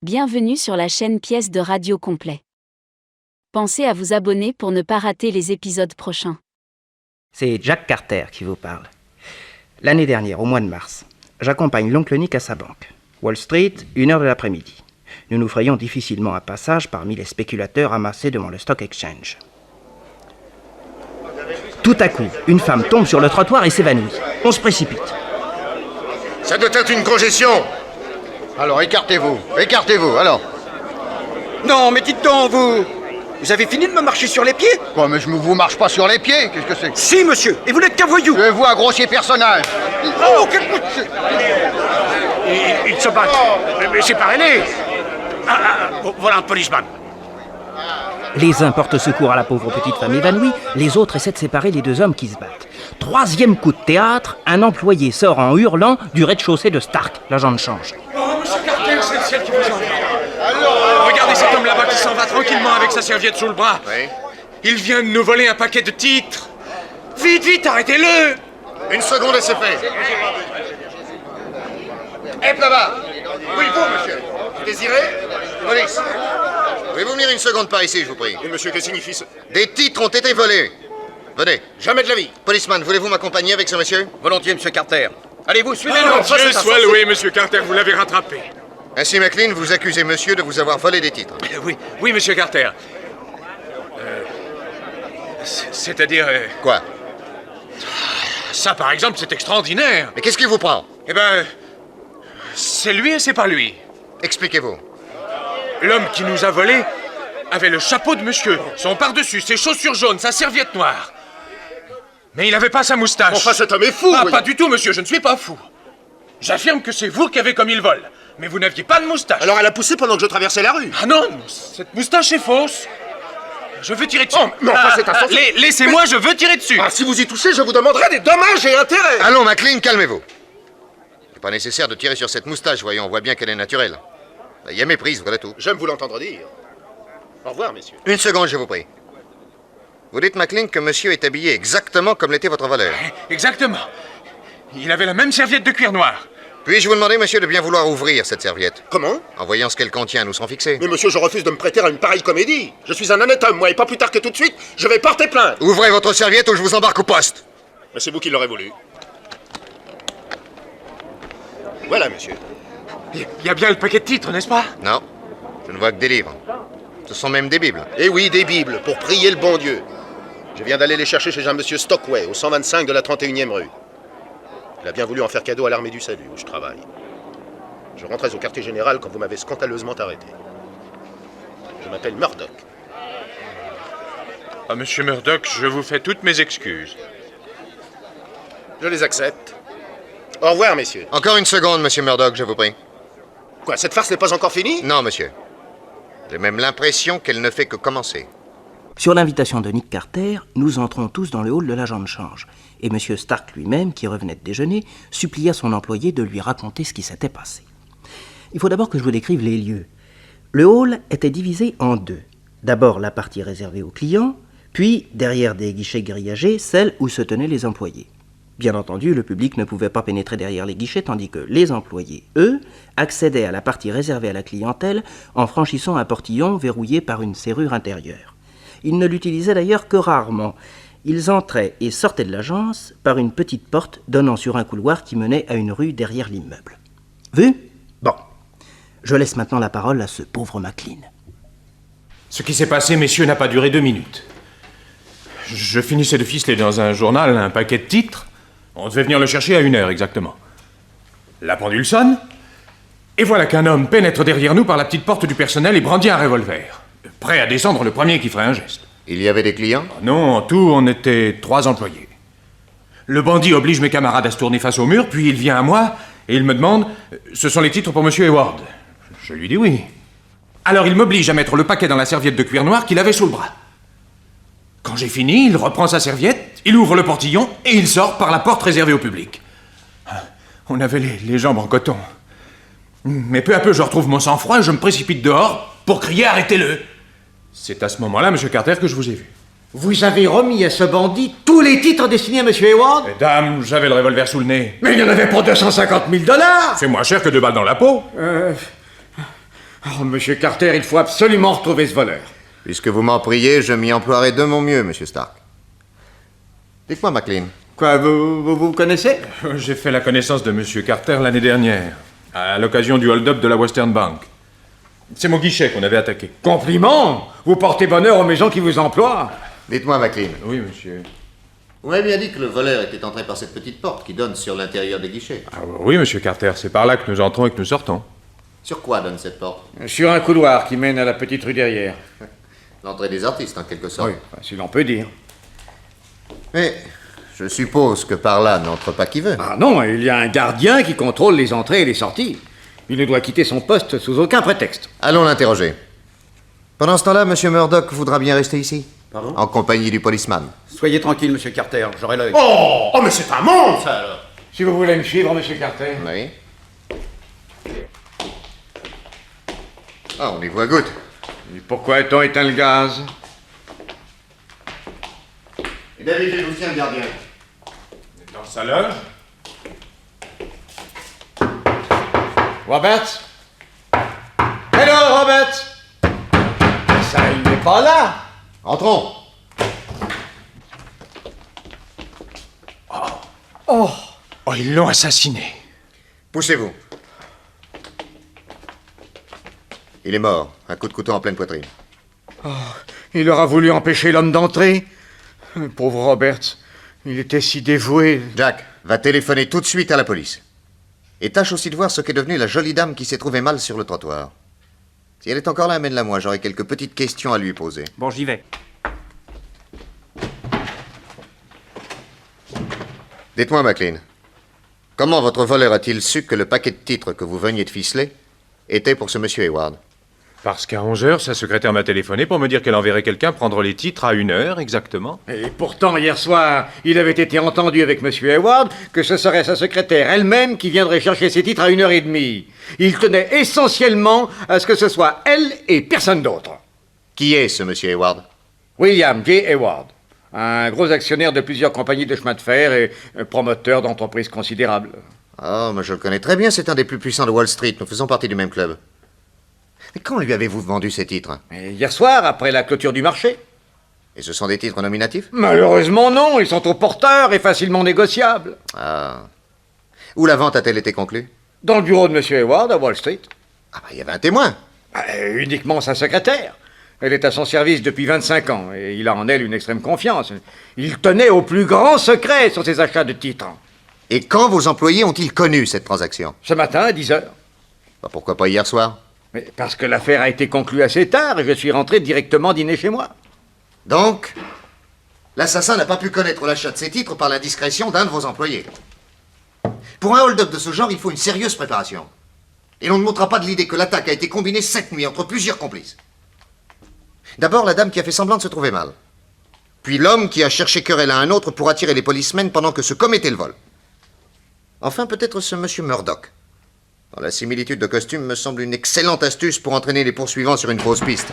Bienvenue sur la chaîne Pièces de Radio Complet. Pensez à vous abonner pour ne pas rater les épisodes prochains. C'est Jack Carter qui vous parle. L'année dernière, au mois de mars, j'accompagne l'oncle Nick à sa banque. Wall Street, 1h de l'après-midi. Nous nous frayons difficilement un passage parmi les spéculateurs amassés devant le Stock Exchange. Tout à coup, une femme tombe sur le trottoir et s'évanouit. On se précipite. Ça doit être une congestion. Alors, écartez-vous, alors. Non, mais dites donc, vous avez fini de me marcher sur les pieds? Quoi, mais je ne vous marche pas sur les pieds, qu'est-ce que c'est? Si, monsieur, et vous n'êtes qu'un voyou. Je vois un grossier personnage. Oh, quel coup de... Ils se battent. Mais séparez-les. Voilà un policeman. Les uns portent secours à la pauvre petite femme évanouie, les autres essaient de séparer les deux hommes qui se battent. Troisième coup de théâtre, un employé sort en hurlant du rez-de-chaussée de Stark, l'agent de change. Oh, monsieur Carter, c'est le ciel qui vous envoie. Regardez cet homme là-bas qui s'en va tranquillement avec sa serviette sous le bras. Oui. Il vient de nous voler un paquet de titres. Vite, vite, arrêtez-le. Une seconde et c'est fait. Hé, là-bas. Oui, vous, monsieur. Vous désirez? Police. Pouvez-vous venir une seconde par ici, je vous prie? Et monsieur, que signifie ce... Des titres ont été volés. Venez. Jamais de la vie. Policeman, voulez-vous m'accompagner avec ce monsieur? Volontiers, monsieur Carter. Allez-vous, suivez-le. Dieu soit loué, monsieur Carter, vous l'avez rattrapé. Ainsi, McLean, vous accusez monsieur de vous avoir volé des titres. Oui, monsieur Carter. C'est-à-dire... Quoi? ça, par exemple, c'est extraordinaire. Mais qu'est-ce qui vous prend? Eh ben... c'est lui et c'est pas lui. Expliquez-vous. L'homme qui nous a volés avait le chapeau de monsieur, son pardessus, ses chaussures jaunes, sa serviette noire. Mais il n'avait pas sa moustache. Enfin, cet homme est fou. Pas du tout, monsieur, je ne suis pas fou. J'affirme que c'est vous qui avez commis le vol. Mais vous n'aviez pas de moustache. Alors elle a poussé pendant que je traversais la rue. Ah non, cette moustache est fausse. Je veux tirer dessus. Oh, mais enfin, c'est insensé. Laissez-moi, je veux tirer dessus. Ah, si vous y touchez, je vous demanderai des dommages et intérêts. Allons, McLean, calmez-vous. Il n'est pas nécessaire de tirer sur cette moustache, voyons, on voit bien qu'elle est naturelle. Il y a méprise, voilà tout. J'aime vous l'entendre dire. Au revoir, messieurs. Une seconde, je vous prie. Vous dites, McLean, que monsieur est habillé exactement comme l'était votre voleur. Exactement. Il avait la même serviette de cuir noir. Puis-je vous demander, monsieur, de bien vouloir ouvrir cette serviette? Comment? En voyant ce qu'elle contient, nous serons fixés. Mais monsieur, je refuse de me prêter à une pareille comédie. Je suis un honnête homme, moi, et pas plus tard que tout de suite, je vais porter plainte. Ouvrez votre serviette ou je vous embarque au poste. Mais c'est vous qui l'aurez voulu. Voilà, monsieur. Il y a bien le paquet de titres, n'est-ce pas? Non, je ne vois que des livres. Ce sont même des bibles. Eh oui, des bibles, pour prier le bon Dieu. Je viens d'aller les chercher chez un monsieur Stockway, au 125 de la 31e rue. Il a bien voulu en faire cadeau à l'armée du salut, où je travaille. Je rentrais au quartier général quand vous m'avez scandaleusement arrêté. Je m'appelle Murdoch. Ah, monsieur Murdoch, je vous fais toutes mes excuses. Je les accepte. Au revoir, messieurs. Encore une seconde, monsieur Murdoch, je vous prie. Quoi, cette farce n'est pas encore finie? Non, monsieur. J'ai même l'impression qu'elle ne fait que commencer. Sur l'invitation de Nick Carter, nous entrons tous dans le hall de l'agent de change. Et M. Stark lui-même, qui revenait de déjeuner, supplia son employé de lui raconter ce qui s'était passé. Il faut d'abord que je vous décrive les lieux. Le hall était divisé en deux. D'abord la partie réservée aux clients, puis, derrière des guichets grillagés, celle où se tenaient les employés. Bien entendu, le public ne pouvait pas pénétrer derrière les guichets, tandis que les employés, eux, accédaient à la partie réservée à la clientèle en franchissant un portillon verrouillé par une serrure intérieure. Ils ne l'utilisaient d'ailleurs que rarement. Ils entraient et sortaient de l'agence par une petite porte donnant sur un couloir qui menait à une rue derrière l'immeuble. Vu? Bon. Je laisse maintenant la parole à ce pauvre McLean. Ce qui s'est passé, messieurs, n'a pas duré 2 minutes. Je finissais de ficeler dans un journal un paquet de titres. On devait venir le chercher à 1h exactement. La pendule sonne, et voilà qu'un homme pénètre derrière nous par la petite porte du personnel et brandit un revolver, prêt à descendre le premier qui ferait un geste. Il y avait des clients? Non, en tout, on était 3 employés. Le bandit oblige mes camarades à se tourner face au mur, puis il vient à moi et il me demande « Ce sont les titres pour monsieur Hayward ?» Je lui dis oui. Alors il m'oblige à mettre le paquet dans la serviette de cuir noir qu'il avait sous le bras. Quand j'ai fini, il reprend sa serviette, il ouvre le portillon et il sort par la porte réservée au public. On avait les jambes en coton. Mais peu à peu, je retrouve mon sang-froid et je me précipite dehors pour crier « Arrêtez-le !» C'est à ce moment-là, monsieur Carter, que je vous ai vu. Vous avez remis à ce bandit tous les titres destinés à monsieur Hayward? Dame, j'avais le revolver sous le nez. Mais il n'y en avait pour $250 000. C'est moins cher que 2 balles dans la peau. Oh, Oh, monsieur Carter, il faut absolument retrouver ce voleur. Puisque vous m'en priez, je m'y emploierai de mon mieux, monsieur Stark. Dites-moi, McLean. Quoi, vous connaissez? J'ai fait la connaissance de monsieur Carter l'année dernière, à l'occasion du hold-up de la Western Bank. C'est mon guichet qu'on avait attaqué. Compliment! Vous portez bonheur aux maisons qui vous emploient. Dites-moi, McLean. Oui, monsieur. Vous m'avez bien dit que le voleur était entré par cette petite porte qui donne sur l'intérieur des guichets. Ah, oui, monsieur Carter, c'est par là que nous entrons et que nous sortons. Sur quoi donne cette porte? Sur un couloir qui mène à la petite rue derrière. L'entrée des artistes, en quelque sorte. Oui, si l'on peut dire. Mais je suppose que par là n'entre pas qui veut. Ah non, il y a un gardien qui contrôle les entrées et les sorties. Il ne doit quitter son poste sous aucun prétexte. Allons l'interroger. Pendant ce temps-là, monsieur Murdoch voudra bien rester ici. Pardon? En compagnie du policeman. Soyez tranquille, monsieur Carter, j'aurai l'œil. Oh, mais c'est un monde, ça, alors. Si vous voulez me suivre, monsieur Carter. Oui. Ah, on y voit goutte. Et pourquoi a-t-on éteint le gaz? Et David, je vous tiens le gardien. Dans sa loge? Roberts? Hello, Roberts! Ça, il n'est pas là! Entrons. Oh, ils l'ont assassiné. Poussez-vous. Il est mort, un coup de couteau en pleine poitrine. Il aura voulu empêcher l'homme d'entrer. Pauvre Roberts, il était si dévoué. Jack, va téléphoner tout de suite à la police. Et tâche aussi de voir ce qu'est devenue la jolie dame qui s'est trouvée mal sur le trottoir. Si elle est encore là, amène-la moi, j'aurai quelques petites questions à lui poser. Bon, j'y vais. Dites-moi, McLean, comment votre voleur a-t-il su que le paquet de titres que vous veniez de ficeler était pour ce monsieur Hayward? Parce qu'à 11h, sa secrétaire m'a téléphoné pour me dire qu'elle enverrait quelqu'un prendre les titres à 1h exactement. Et pourtant, hier soir, il avait été entendu avec M. Hayward que ce serait sa secrétaire elle-même qui viendrait chercher ses titres à 1h30. Il tenait essentiellement à ce que ce soit elle et personne d'autre. Qui est ce monsieur Hayward? William J. Hayward, un gros actionnaire de plusieurs compagnies de chemin de fer et promoteur d'entreprises considérables. Oh, mais je le connais très bien, c'est un des plus puissants de Wall Street. Nous faisons partie du même club. Mais quand lui avez-vous vendu ces titres? Et hier soir, après la clôture du marché. Et ce sont des titres nominatifs? Malheureusement non, ils sont au porteur et facilement négociables. Ah. Où la vente a-t-elle été conclue? Dans le bureau de M. Hayward, à Wall Street. Ah bah, il y avait un témoin. Uniquement sa secrétaire. Elle est à son service depuis 25 ans et il a en elle une extrême confiance. Il tenait au plus grand secret sur ses achats de titres. Et quand vos employés ont-ils connu cette transaction? Ce matin, à 10h. Bah, pourquoi pas hier soir? Mais parce que l'affaire a été conclue assez tard et je suis rentré directement dîner chez moi. Donc, l'assassin n'a pas pu connaître l'achat de ces titres par l'indiscrétion d'un de vos employés. Pour un hold-up de ce genre, il faut une sérieuse préparation. Et l'on ne montera pas de l'idée que l'attaque a été combinée cette nuit entre plusieurs complices. D'abord, la dame qui a fait semblant de se trouver mal. Puis l'homme qui a cherché querelle à un autre pour attirer les policemen pendant que se commettait le vol. Enfin, peut-être ce monsieur Murdoch. La similitude de costume me semble une excellente astuce pour entraîner les poursuivants sur une fausse piste.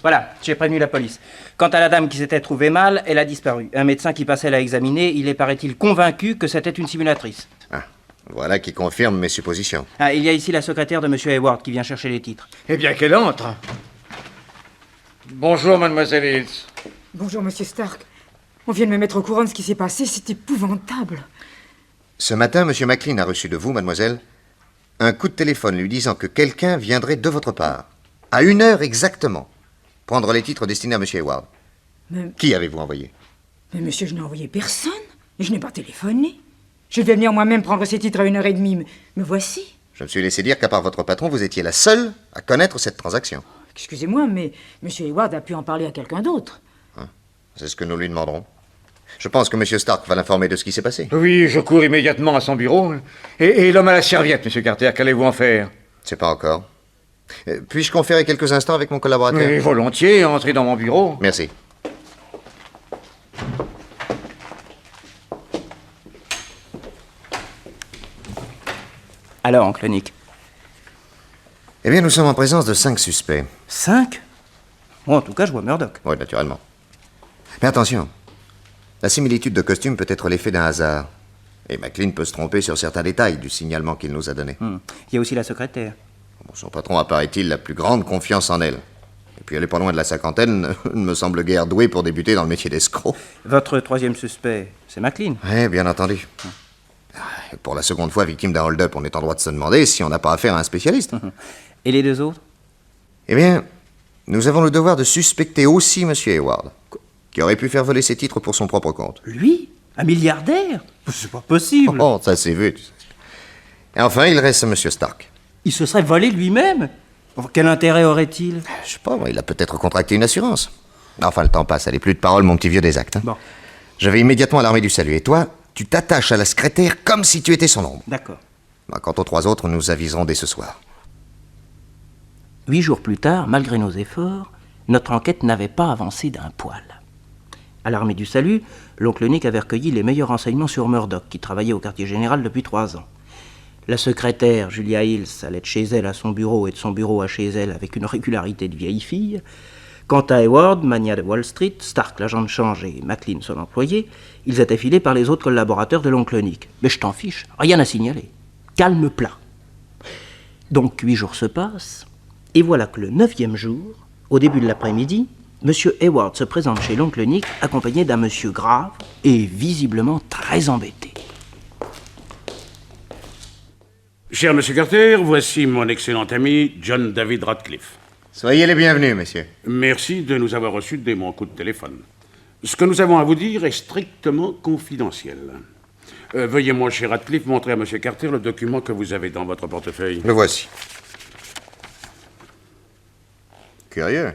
Voilà, j'ai prévenu la police. Quant à la dame qui s'était trouvée mal, elle a disparu. Un médecin qui passait l'a examinée, il est, paraît-il, convaincu que c'était une simulatrice. Ah, voilà qui confirme mes suppositions. Ah, il y a ici la secrétaire de M. Hayward qui vient chercher les titres. Eh bien, qu'elle entre. Bonjour, mademoiselle Hills. Bonjour, monsieur Stark. On vient de me mettre au courant de ce qui s'est passé, c'est épouvantable. Ce matin, M. McLean a reçu de vous, mademoiselle, un coup de téléphone lui disant que quelqu'un viendrait de votre part, à 1h exactement, prendre les titres destinés à M. Hayward. Mais... Qui avez-vous envoyé? Mais monsieur, je n'ai envoyé personne. Je n'ai pas téléphoné. Je devais venir moi-même prendre ces titres à 1h30. Me voici. Je me suis laissé dire qu'à part votre patron, vous étiez la seule à connaître cette transaction. Excusez-moi, mais monsieur Hayward a pu en parler à quelqu'un d'autre. C'est ce que nous lui demanderons. Je pense que M. Stark va l'informer de ce qui s'est passé. Oui, je cours immédiatement à son bureau. Et l'homme à la serviette, monsieur Carter, qu'allez-vous en faire? C'est pas encore. Puis-je conférer quelques instants avec mon collaborateur? Oui, volontiers, entrez dans mon bureau. Merci. Alors, oncle Nick? Eh bien, nous sommes en présence de 5 suspects. 5? Bon, en tout cas, je vois Murdoch. Oui, naturellement. Mais attention, la similitude de costume peut être l'effet d'un hasard. Et McLean peut se tromper sur certains détails du signalement qu'il nous a donné. Il y a aussi la secrétaire. Son patron a, paraît-il, la plus grande confiance en elle. Et puis elle est pas loin de la cinquantaine, ne me semble guère douée pour débuter dans le métier d'escroc. Votre troisième suspect, c'est McLean. Oui, bien entendu. Pour la seconde fois victime d'un hold-up, on est en droit de se demander si on n'a pas affaire à un spécialiste. Et les deux autres? Eh bien, nous avons le devoir de suspecter aussi M. Hayward, qui aurait pu faire voler ses titres pour son propre compte. Lui? Un milliardaire? C'est pas possible. Oh, ça s'est vu, tu sais. Et enfin, il reste M. Stark. Il se serait volé lui-même? Quel intérêt aurait-il? Je sais pas, il a peut-être contracté une assurance. Enfin, le temps passe, allez, plus de paroles, mon petit vieux des actes. Hein. Bon. Je vais immédiatement à l'armée du salut. Et toi, tu t'attaches à la secrétaire comme si tu étais son ombre. D'accord. Quant aux 3 autres, nous aviserons dès ce soir. 8 jours plus tard, malgré nos efforts, notre enquête n'avait pas avancé d'un poil. À l'armée du salut, l'oncle Nick avait recueilli les meilleurs renseignements sur Murdoch, qui travaillait au quartier général depuis 3 ans. La secrétaire, Julia Hills, allait de chez elle à son bureau et de son bureau à chez elle avec une régularité de vieille fille. Quant à Hayward, mania de Wall Street, Stark, l'agent de change, et McLean, son employé, ils étaient filés par les autres collaborateurs de l'oncle Nick. Mais je t'en fiche, rien à signaler. Calme plat. Donc 8 jours se passent, et voilà que le 9e jour, au début de l'après-midi, M. Hayward se présente chez l'oncle Nick accompagné d'un monsieur grave et visiblement très embêté. Cher Monsieur Carter, voici mon excellent ami John David Radcliffe. Soyez les bienvenus, messieurs. Merci de nous avoir reçus dès mon coup de téléphone. Ce que nous avons à vous dire est strictement confidentiel. Veuillez, mon cher Radcliffe, montrer à Monsieur Carter le document que vous avez dans votre portefeuille. Le voici. Curieux.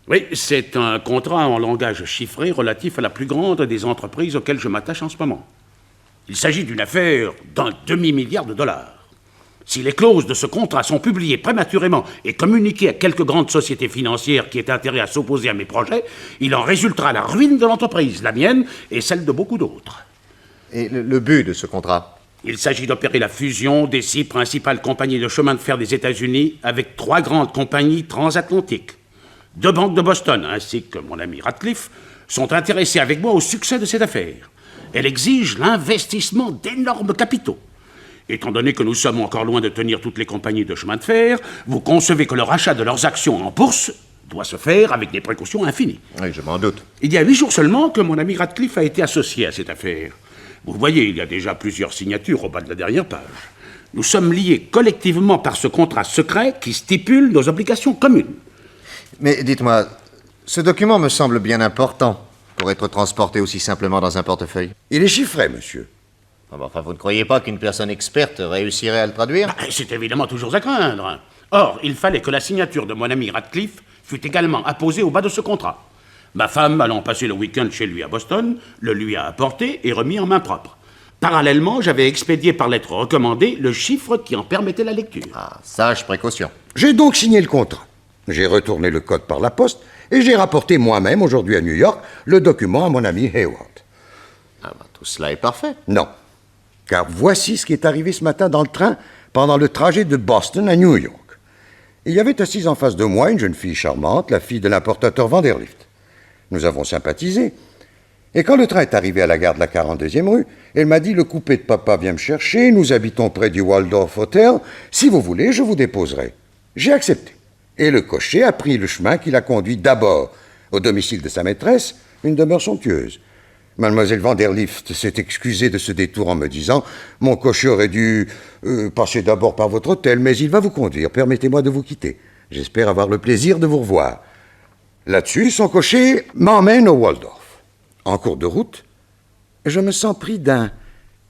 Oui, c'est un contrat en langage chiffré relatif à la plus grande des entreprises auxquelles je m'attache en ce moment. Il s'agit d'une affaire d'un demi-milliard de dollars. Si les clauses de ce contrat sont publiées prématurément et communiquées à quelque grande société financière qui ait intérêt à s'opposer à mes projets, il en résultera la ruine de l'entreprise, la mienne et celle de beaucoup d'autres. Et le but de ce contrat? Il s'agit d'opérer la fusion des 6 principales compagnies de chemin de fer des États-Unis avec 3 grandes compagnies transatlantiques. 2 banques de Boston, ainsi que mon ami Radcliffe, sont intéressées avec moi au succès de cette affaire. Elle exige l'investissement d'énormes capitaux. Étant donné que nous sommes encore loin de tenir toutes les compagnies de chemin de fer, vous concevez que le rachat de leurs actions en bourse doit se faire avec des précautions infinies. Oui, je m'en doute. Il y a 8 jours seulement que mon ami Radcliffe a été associé à cette affaire. Vous voyez, il y a déjà plusieurs signatures au bas de la dernière page. Nous sommes liés collectivement par ce contrat secret qui stipule nos obligations communes. Mais dites-moi, ce document me semble bien important pour être transporté aussi simplement dans un portefeuille. Il est chiffré, monsieur. Enfin, vous ne croyez pas qu'une personne experte réussirait à le traduire? C'est évidemment toujours à craindre. Or, il fallait que la signature de mon ami Radcliffe fût également apposée au bas de ce contrat. Ma femme, allant passer le week-end chez lui à Boston, le lui a apporté et remis en main propre. Parallèlement, j'avais expédié par lettre recommandée le chiffre qui en permettait la lecture. Ah, sage précaution. J'ai donc signé le contrat. J'ai retourné le code par la poste et j'ai rapporté moi-même aujourd'hui à New York le document à mon ami Hayward. Tout cela est parfait. Non. Car voici ce qui est arrivé ce matin dans le train pendant le trajet de Boston à New York. Il y avait assise en face de moi une jeune fille charmante, la fille de l'importateur Vanderlift. Nous avons sympathisé. Et quand le train est arrivé à la gare de la 42e rue, elle m'a dit « Le coupé de papa vient me chercher, nous habitons près du Waldorf Hotel. Si vous voulez, je vous déposerai. » J'ai accepté. Et le cocher a pris le chemin qui l'a conduit d'abord au domicile de sa maîtresse, une demeure somptueuse. Mademoiselle Vanderlift s'est excusée de ce détour en me disant « Mon cocher aurait dû passer d'abord par votre hôtel, mais il va vous conduire. Permettez-moi de vous quitter. J'espère avoir le plaisir de vous revoir. » Là-dessus, son cocher m'emmène au Waldorf. En cours de route, je me sens pris d'un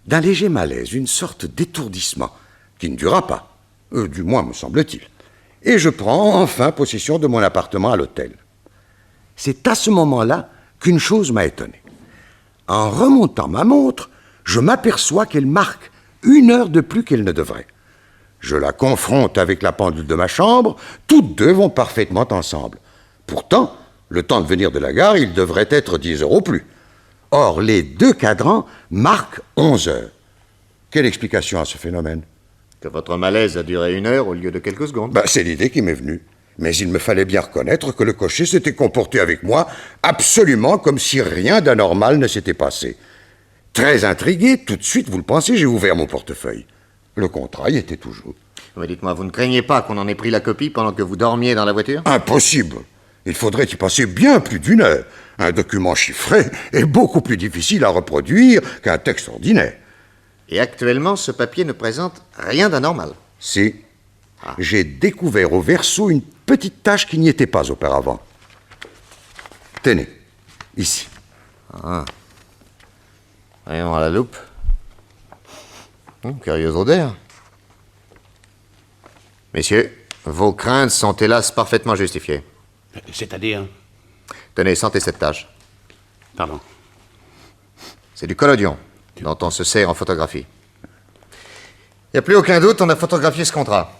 léger malaise, une sorte d'étourdissement, qui ne dura pas, du moins me semble-t-il. Et je prends enfin possession de mon appartement à l'hôtel. C'est à ce moment-là qu'une chose m'a étonné. En remontant ma montre, je m'aperçois qu'elle marque 1 heure de plus qu'elle ne devrait. Je la confronte avec la pendule de ma chambre, toutes deux vont parfaitement ensemble. Pourtant, le temps de venir de la gare, il devrait être 10 heures au plus. Or, les 2 cadrans marquent 11 heures. Quelle explication à ce phénomène? Que votre malaise a duré 1 heure au lieu de quelques secondes. C'est l'idée qui m'est venue. Mais il me fallait bien reconnaître que le cocher s'était comporté avec moi absolument comme si rien d'anormal ne s'était passé. Très intrigué, tout de suite, vous le pensez, j'ai ouvert mon portefeuille. Le contrat y était toujours. Mais dites-moi, vous ne craignez pas qu'on en ait pris la copie pendant que vous dormiez dans la voiture? Impossible. Il faudrait y passer bien plus d'une heure. Un document chiffré est beaucoup plus difficile à reproduire qu'un texte ordinaire. Et actuellement, ce papier ne présente rien d'anormal. Si. J'ai découvert au verso une petite tache qui n'y était pas auparavant. Tenez, ici. Ah. Voyons à la loupe. Curieuse odeur. Messieurs, vos craintes sont hélas parfaitement justifiées. C'est-à-dire? Tenez, sentez cette tache. Pardon. C'est du collodion, dont on se sert en photographie. Il n'y a plus aucun doute, on a photographié ce contrat.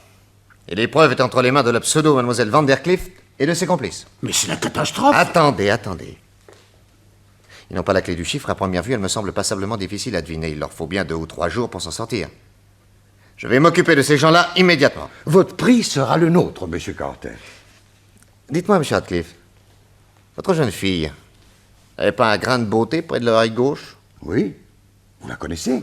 Et l'épreuve est entre les mains de la pseudo-mademoiselle Vanderclift et de ses complices. Mais c'est la catastrophe! Attendez. Ils n'ont pas la clé du chiffre, à première vue, elle me semble passablement difficile à deviner. Il leur faut bien 2 ou 3 jours pour s'en sortir. Je vais m'occuper de ces gens-là immédiatement. Votre prix sera le nôtre, Monsieur Carter. Dites-moi, M. Radcliffe, votre jeune fille, elle n'est pas un grain de beauté près de l'oreille gauche? Oui, vous la connaissez?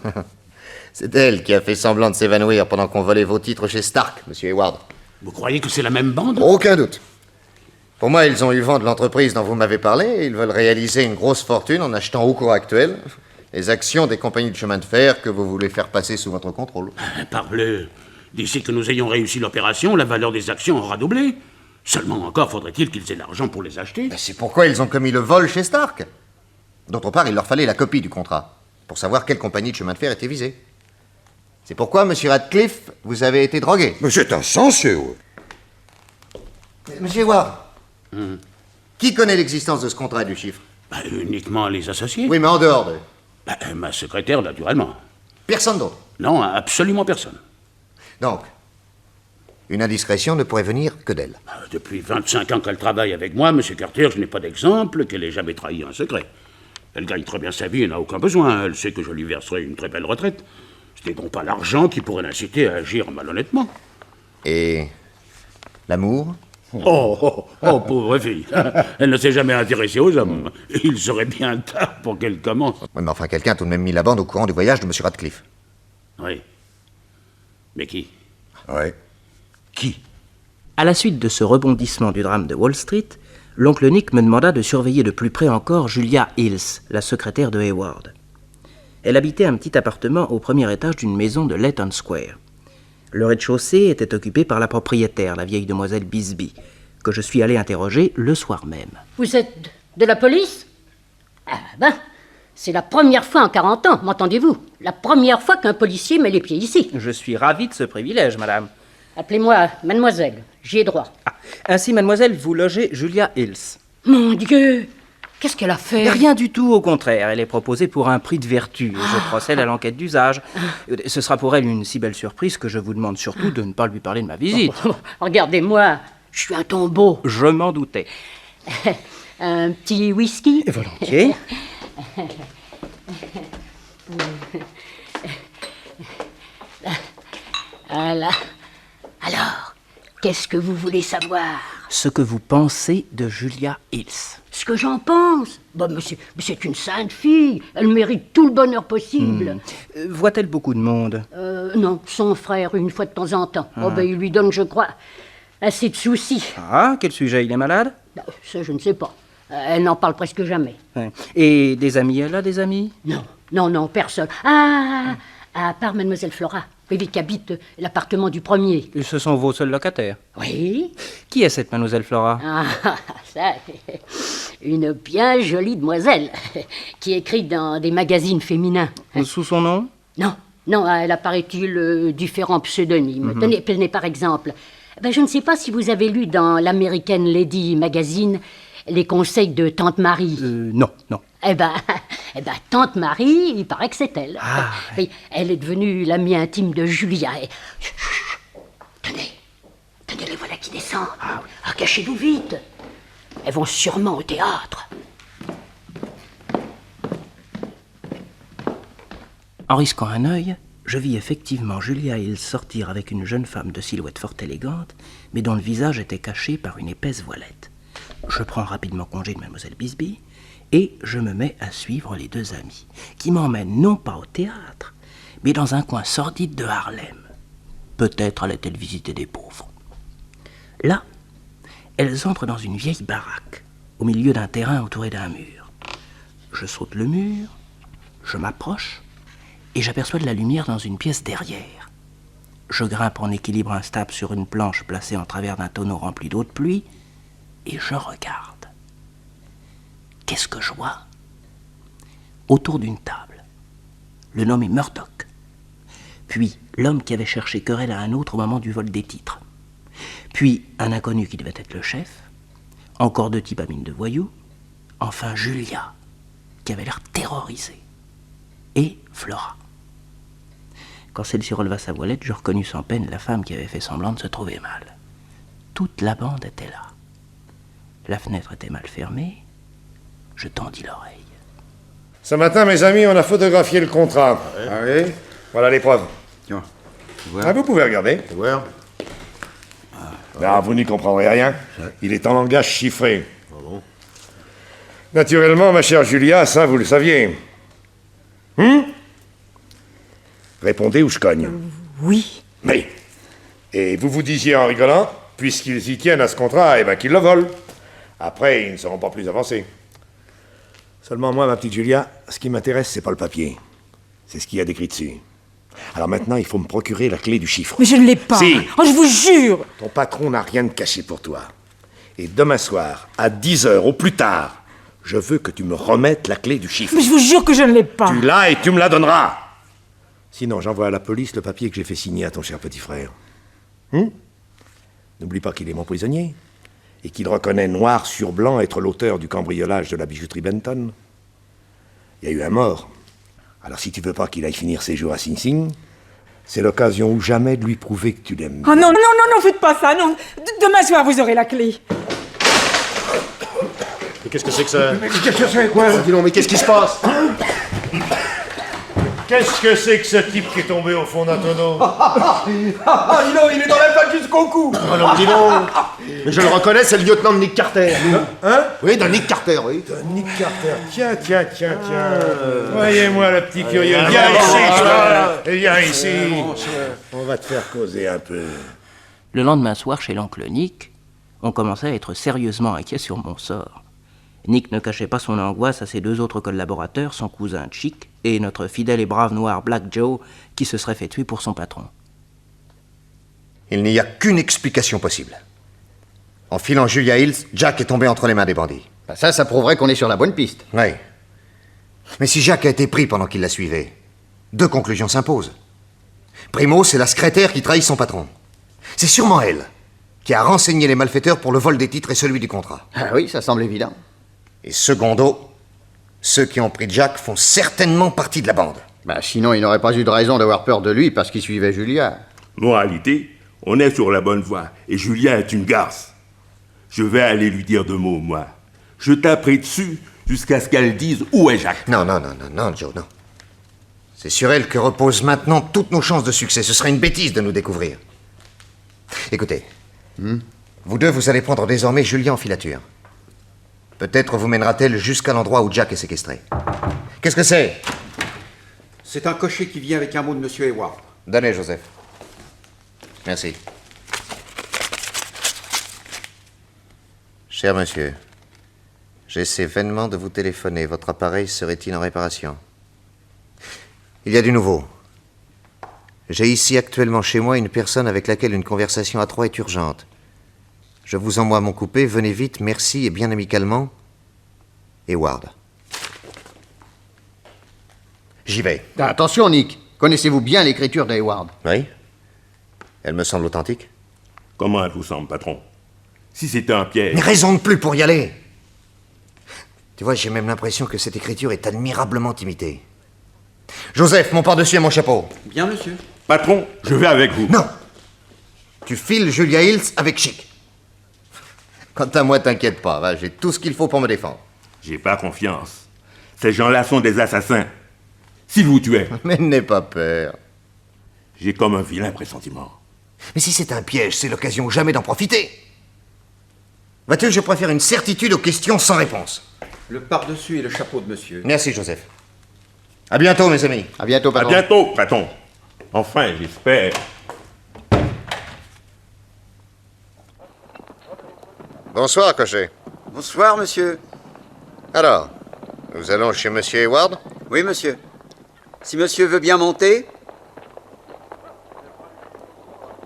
C'est elle qui a fait semblant de s'évanouir pendant qu'on volait vos titres chez Stark, M. Hayward. Vous croyez que c'est la même bande? Aucun doute. Pour moi, ils ont eu vent de l'entreprise dont vous m'avez parlé et ils veulent réaliser une grosse fortune en achetant au cours actuel les actions des compagnies de chemin de fer que vous voulez faire passer sous votre contrôle. Parbleu. D'ici que nous ayons réussi l'opération, la valeur des actions aura doublé. Seulement encore faudrait-il qu'ils aient l'argent pour les acheter. C'est pourquoi ils ont commis le vol chez Stark. D'autre part, il leur fallait la copie du contrat pour savoir quelle compagnie de chemin de fer était visée. C'est pourquoi, M. Radcliffe, vous avez été drogué. Mais c'est insensé, oui. Monsieur Ward, qui connaît l'existence de ce contrat et du chiffre? Uniquement les associés. Oui, mais en dehors d'eux. Ma secrétaire, naturellement. Personne d'autre? Non, absolument personne. Donc, une indiscrétion ne pourrait venir que d'elle. Depuis 25 ans qu'elle travaille avec moi, M. Carter, je n'ai pas d'exemple qu'elle ait jamais trahi un secret. Elle gagne très bien sa vie et n'a aucun besoin. Elle sait que je lui verserai une très belle retraite. Ce n'est donc pas l'argent qui pourrait l'inciter à agir malhonnêtement. Et l'amour? Oh, pauvre fille. Elle ne s'est jamais intéressée aux hommes. Il serait bien tard pour qu'elle commence. Oui, mais enfin, quelqu'un a tout de même mis la bande au courant du voyage de M. Radcliffe. Oui. Mais qui? Oui. Qui? À la suite de ce rebondissement du drame de Wall Street, l'oncle Nick me demanda de surveiller de plus près encore Julia Hills, la secrétaire de Hayward. Elle habitait un petit appartement au premier étage d'une maison de Leighton Square. Le rez-de-chaussée était occupé par la propriétaire, la vieille demoiselle Bisbee, que je suis allé interroger le soir même. Vous êtes de la police? Ah ben, c'est la première fois en 40 ans, m'entendez-vous? La première fois qu'un policier met les pieds ici. Je suis ravi de ce privilège, madame. Appelez-moi mademoiselle, j'y ai droit. Ainsi, mademoiselle, vous logez Julia Hills. Mon Dieu! Qu'est-ce qu'elle a fait? Rien du tout, au contraire. Elle est proposée pour un prix de vertu. Je procède à l'enquête d'usage. Ce sera pour elle une si belle surprise que je vous demande surtout de ne pas lui parler de ma visite. Regardez-moi, je suis un tombeau. Je m'en doutais. Un petit whisky? Volontiers. Voilà. Alors, qu'est-ce que vous voulez savoir? Ce que vous pensez de Julia Hills. Ce que j'en pense? Bon, mais c'est une sainte fille. Elle mérite tout le bonheur possible. Voit-elle beaucoup de monde? Non, son frère, une fois de temps en temps. Oh, ben, il lui donne, je crois, assez de soucis. Ah, quel sujet? Il est malade? Ça, je ne sais pas. Elle n'en parle presque jamais. Et des amis? Elle a des amis? Non, personne. Ah, à part mademoiselle Flora. Oui, qui habite l'appartement du premier. Et ce sont vos seuls locataires? Oui. Qui est cette mademoiselle Flora? Ah, ça, une bien jolie demoiselle qui écrit dans des magazines féminins. Sous son nom? Non, elle a, paraît-il, différents pseudonymes. Tenez, par exemple, je ne sais pas si vous avez lu dans l'American Lady Magazine les conseils de Tante Marie. Non. Eh ben, Tante Marie, il paraît que c'est elle. Oui, elle est devenue l'amie intime de Julia. Chut, tenez, les voilà qui descendent. Cachez-vous vite. Elles vont sûrement au théâtre. En risquant un œil, je vis effectivement Julia Hills sortir avec une jeune femme de silhouette fort élégante, mais dont le visage était caché par une épaisse voilette. Je prends rapidement congé de mademoiselle Bisbee et je me mets à suivre les deux amis, qui m'emmènent non pas au théâtre, mais dans un coin sordide de Harlem. Peut-être allait-elle visiter des pauvres. Là, elles entrent dans une vieille baraque, au milieu d'un terrain entouré d'un mur. Je saute le mur, je m'approche, et j'aperçois de la lumière dans une pièce derrière. Je grimpe en équilibre instable sur une planche placée en travers d'un tonneau rempli d'eau de pluie, et je regarde. Qu'est-ce que je vois? Autour d'une table, le nommé Murdoch, puis l'homme qui avait cherché querelle à un autre au moment du vol des titres, puis un inconnu qui devait être le chef, encore 2 types à mine de voyous, enfin Julia, qui avait l'air terrorisée, et Flora. Quand celle-ci releva sa voilette, je reconnus sans peine la femme qui avait fait semblant de se trouver mal. Toute la bande était là. La fenêtre était mal fermée. Je tendis l'oreille. Ce matin, mes amis, on a photographié le contrat. Ah oui? Voilà les preuves. Ah, vous pouvez regarder. Ah, vous n'y comprendrez rien. Il est en langage chiffré. Naturellement, ma chère Julia, ça, vous le saviez. Répondez ou je cogne. Oui. Mais. Et vous vous disiez en rigolant, puisqu'ils y tiennent à ce contrat, eh ben qu'ils le volent. Après, ils ne seront pas plus avancés. Seulement moi, ma petite Julia, ce qui m'intéresse, c'est pas le papier. C'est ce qu'il y a d'écrit dessus. Alors maintenant, il faut me procurer la clé du chiffre. Mais je ne l'ai pas. Si. Oh, je vous jure. Ton patron n'a rien de caché pour toi. Et demain soir, à 10h au plus tard, je veux que tu me remettes la clé du chiffre. Mais je vous jure que je ne l'ai pas. Tu l'as et tu me la donneras. Sinon, j'envoie à la police le papier que j'ai fait signer à ton cher petit frère. N'oublie pas qu'il est mon prisonnier et qu'il reconnaît noir sur blanc être l'auteur du cambriolage de la bijouterie Benton. Il y a eu un mort. Alors si tu veux pas qu'il aille finir ses jours à Sing Sing, c'est l'occasion ou jamais de lui prouver que tu l'aimes. Oh non, non, non, non, faites pas ça, non. Demain soir, vous aurez la clé. Mais qu'est-ce que c'est que ça? Mais qu'est-ce que c'est, quoi? Dis donc, mais qu'est-ce qui se passe? Qu'est-ce que c'est que ce type qui est tombé au fond d'un tonneau? Il est dans la plaque jusqu'au cou. Oh non, dis donc. Mais je le reconnais, c'est le lieutenant de Nick Carter. Hein? Oui, de Nick Carter, oui. De Nick Carter. Tiens. Voyez-moi le petit curieux. Viens ici, toi. Viens ici. On va te faire causer un peu. Le lendemain soir, chez l'oncle Nick, on commençait à être sérieusement inquiet sur mon sort. Nick ne cachait pas son angoisse à ses 2 autres collaborateurs, son cousin Chick et notre fidèle et brave noir Black Joe, qui se serait fait tuer pour son patron. Il n'y a qu'une explication possible. En filant Julia Hills, Jack est tombé entre les mains des bandits. Ça prouverait qu'on est sur la bonne piste. Oui. Mais si Jack a été pris pendant qu'il la suivait, 2 conclusions s'imposent. Primo, c'est la secrétaire qui trahit son patron. C'est sûrement elle qui a renseigné les malfaiteurs pour le vol des titres et celui du contrat. Ah oui, ça semble évident. Et secondo, ceux qui ont pris Jack font certainement partie de la bande. Sinon, il n'aurait pas eu de raison d'avoir peur de lui parce qu'il suivait Julia. Moralité, on est sur la bonne voie et Julia est une garce. Je vais aller lui dire 2 mots, moi. Je taperai dessus jusqu'à ce qu'elle dise où est Jacques. Non, Joe, non. C'est sur elle que reposent maintenant toutes nos chances de succès. Ce serait une bêtise de nous découvrir. Écoutez, vous 2, vous allez prendre désormais Julia en filature. Peut-être vous mènera-t-elle jusqu'à l'endroit où Jack est séquestré. Qu'est-ce que c'est? C'est un cocher qui vient avec un mot de Monsieur Hayward. Donnez, Joseph. Merci. Cher monsieur, j'essaie vainement de vous téléphoner. Votre appareil serait-il en réparation? Il y a du nouveau. J'ai ici actuellement chez moi une personne avec laquelle une conversation à 3 est urgente. Je vous envoie mon coupé, venez vite, merci et bien amicalement, Hayward. J'y vais. Attention, Nick. Connaissez-vous bien l'écriture d'Hayward? Oui. Elle me semble authentique. Comment elle vous semble, patron? Si c'était un piège... Mais raison de plus pour y aller. Tu vois, j'ai même l'impression que cette écriture est admirablement imitée. Joseph, mon pardessus et mon chapeau. Bien, monsieur. Patron, je vais avec vous. Non. Tu files Julia Hills avec Chick. Quant à moi, t'inquiète pas, va, j'ai tout ce qu'il faut pour me défendre. J'ai pas confiance. Ces gens-là sont des assassins. S'ils vous tuaient... Mais n'aie pas peur. J'ai comme un vilain pressentiment. Mais si c'est un piège, c'est l'occasion ou jamais d'en profiter. Vois-tu, je préfère une certitude aux questions sans réponse. Le pardessus et le chapeau de monsieur. Merci, Joseph. À bientôt, mes amis. À bientôt, patron. À bientôt, patron. Enfin, j'espère. Bonsoir, cocher. Bonsoir, monsieur. Alors, nous allons chez monsieur Hayward? Oui, monsieur. Si monsieur veut bien monter.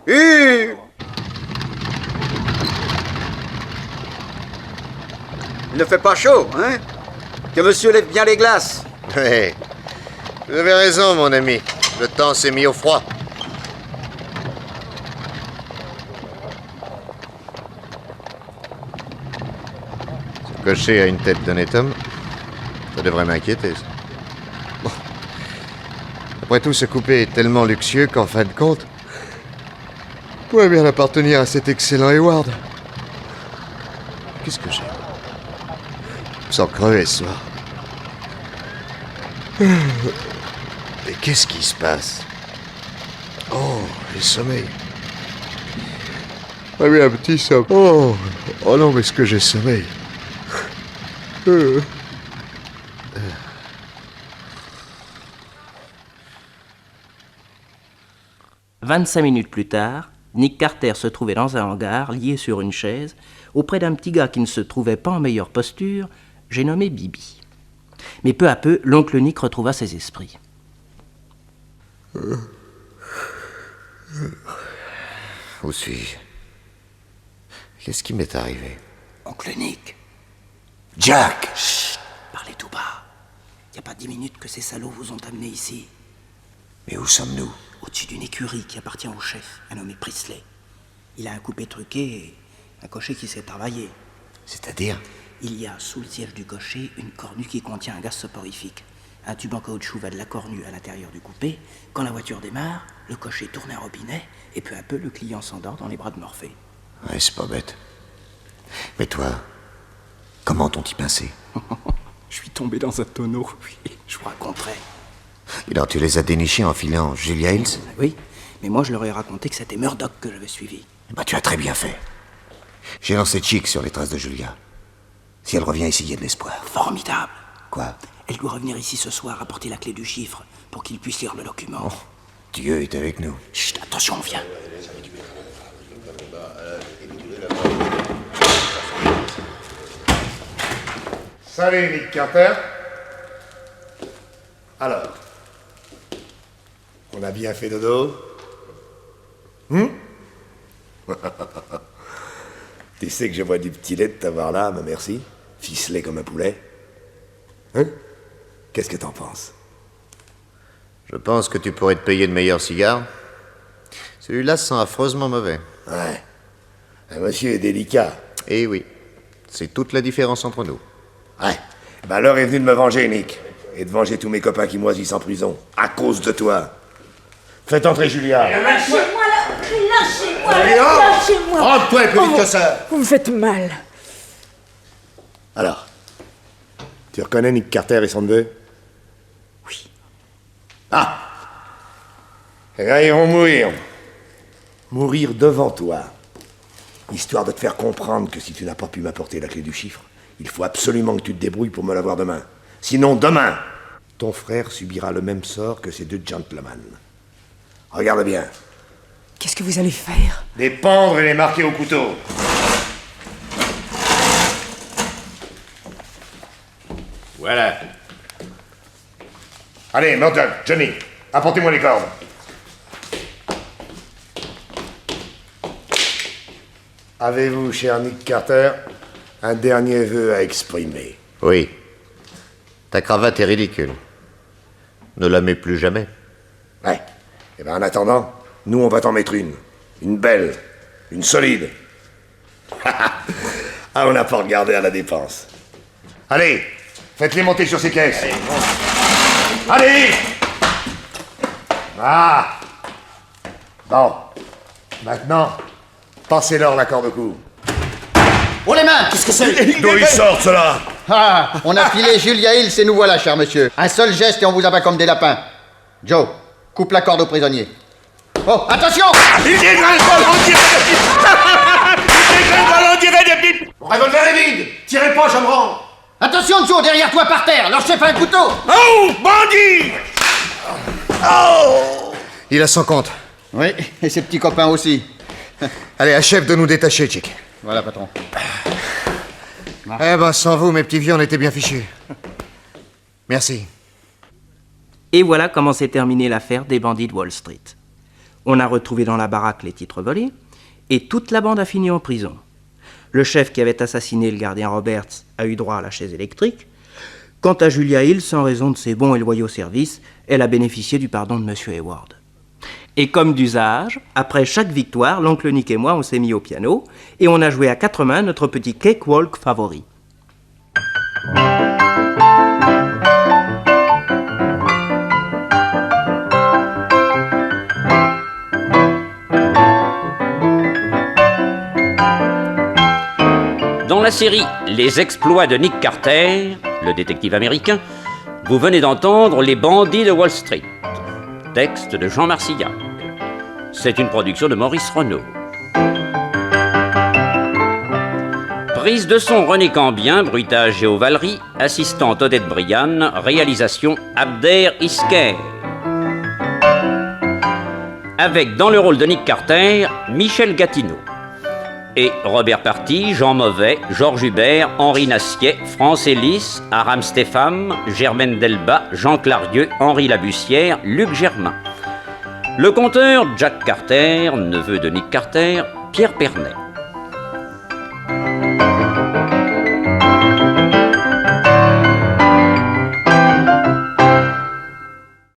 Il ne fait pas chaud, hein? Que monsieur lève bien les glaces. Oui, vous avez raison, mon ami. Le temps s'est mis au froid. Ce cocher a une tête d'honnête homme. Ça devrait m'inquiéter, ça. Bon. Après tout, ce coupé est tellement luxueux qu'en fin de compte, il pourrait bien appartenir à cet excellent Hayward. Qu'est-ce que j'ai? Je me sens crever ce soir. Mais qu'est-ce qui se passe? Oh, j'ai sommeil. Ah oui, un petit sommeil. Oh non, mais est-ce que j'ai sommeil? 25 minutes plus tard, Nick Carter se trouvait dans un hangar, lié sur une chaise, auprès d'un petit gars qui ne se trouvait pas en meilleure posture, j'ai nommé Bibi. Mais peu à peu, l'oncle Nick retrouva ses esprits. Où suis-je? Qu'est-ce qui m'est arrivé? Oncle Nick. Jack! Chut, parlez tout bas. Il n'y a pas 10 minutes que ces salauds vous ont amenés ici. Mais où sommes-nous? Au-dessus d'une écurie qui appartient au chef, un nommé Priestley. Il a un coupé truqué et un cocher qui s'est travaillé. C'est-à-dire? Il y a sous le siège du cocher une cornue qui contient un gaz soporifique. Un tube en caoutchouc va de la cornue à l'intérieur du coupé. Quand la voiture démarre, le cocher tourne un robinet et peu à peu le client s'endort dans les bras de Morphée. Ouais, c'est pas bête. Mais toi, comment t'ont-ils pincé? Je suis tombé dans un tonneau, oui, je vous raconterai. Et alors tu les as dénichés en filant Julia Hills? Oui, mais moi je leur ai raconté que c'était Murdoch que j'avais suivi. Bah tu as très bien fait. J'ai lancé Chick sur les traces de Julia. Si elle revient ici, il y a de l'espoir. Formidable. Quoi? Elle doit revenir ici ce soir apporter la clé du chiffre pour qu'il puisse lire le document. Oh, Dieu est avec nous. Chut, attention, on vient. Salut, Nick Carter. Alors, on a bien fait dodo? Tu sais que je vois du petit lait de t'avoir là, ma merci, ficelé comme un poulet. Hein? Qu'est-ce que t'en penses? Je pense que tu pourrais te payer de meilleurs cigares. Celui-là sent affreusement mauvais. Ouais. Un monsieur est délicat. Eh oui. C'est toute la différence entre nous. Ouais. Ben l'heure est venue de me venger, Nick. Et de venger tous mes copains qui moisissent en prison. À cause de toi. Faites entrer Julia. Lâchez-moi là! Lâchez-moi Allez, là! hop! Lâchez-moi! Rentre-toi plus vite que ça! Vous me faites mal. Alors, tu reconnais Nick Carter et son neveu? Oui. Ah! Eh bien, ils vont mourir. Mourir devant toi. Histoire de te faire comprendre que si tu n'as pas pu m'apporter la clé du chiffre, il faut absolument que tu te débrouilles pour me l'avoir demain. Sinon, demain, ton frère subira le même sort que ces deux gentlemen. Regarde bien. Qu'est-ce que vous allez faire? Les pendre et les marquer au couteau. Voilà. Allez, Murdoch, Johnny, apportez-moi les cordes. Avez-vous, cher Nick Carter, un dernier vœu à exprimer? Oui. Ta cravate est ridicule. Ne la mets plus jamais. Ouais. Eh bien, en attendant, nous, on va t'en mettre une. Une belle. Une solide. Ah, on n'a pas regardé à la dépense. Allez, faites-les monter sur ces caisses. Allez! Ah! Bon. Maintenant, passez-leur la corde au cou. Oh les mains! Qu'est-ce que c'est? D'où ils sortent, ceux-là? Ah! On a filé Julia Hills et nous voilà, cher monsieur. Un seul geste et on vous abat comme des lapins. Joe, coupe la corde aux prisonniers. Oh, attention! Il dégringole, on dirait des pipes! Mon revolver est vide! Tirez pas, je me rends! Attention, Joe, derrière toi par terre! Leur chef a un couteau! Oh, bandit! Oh! Il a son compte. Oui, et ses petits copains aussi. Allez, achève de nous détacher, Chick. Voilà, patron. Eh ben, sans vous, mes petits vieux, on était bien fichus. Merci. Et voilà comment s'est terminée l'affaire des bandits de Wall Street. On a retrouvé dans la baraque les titres volés, et toute la bande a fini en prison. Le chef qui avait assassiné le gardien Roberts a eu droit à la chaise électrique. Quant à Julia Hill, sans raison de ses bons et loyaux services, elle a bénéficié du pardon de M. Hayward. Et comme d'usage, après chaque victoire, l'oncle Nick et moi, on s'est mis au piano, et on a joué à 4 mains notre petit cakewalk favori. Dans la série Les exploits de Nick Carter, le détective américain, vous venez d'entendre Les bandits de Wall Street. Texte de Jean Marcillac. C'est une production de Maurice Renaud. Prise de son René Cambien, bruitage Géo Valery, assistante Odette Brianne, réalisation Abder Isker. Avec dans le rôle de Nick Carter, Michel Gatineau. Et Robert Party, Jean Mauvais, Georges Hubert, Henri Nassier, France Ellis, Aram Stéphane, Germaine Delba, Jean Clarieux, Henri Labussière, Luc Germain. Le conteur Jack Carter, neveu de Nick Carter, Pierre Pernet.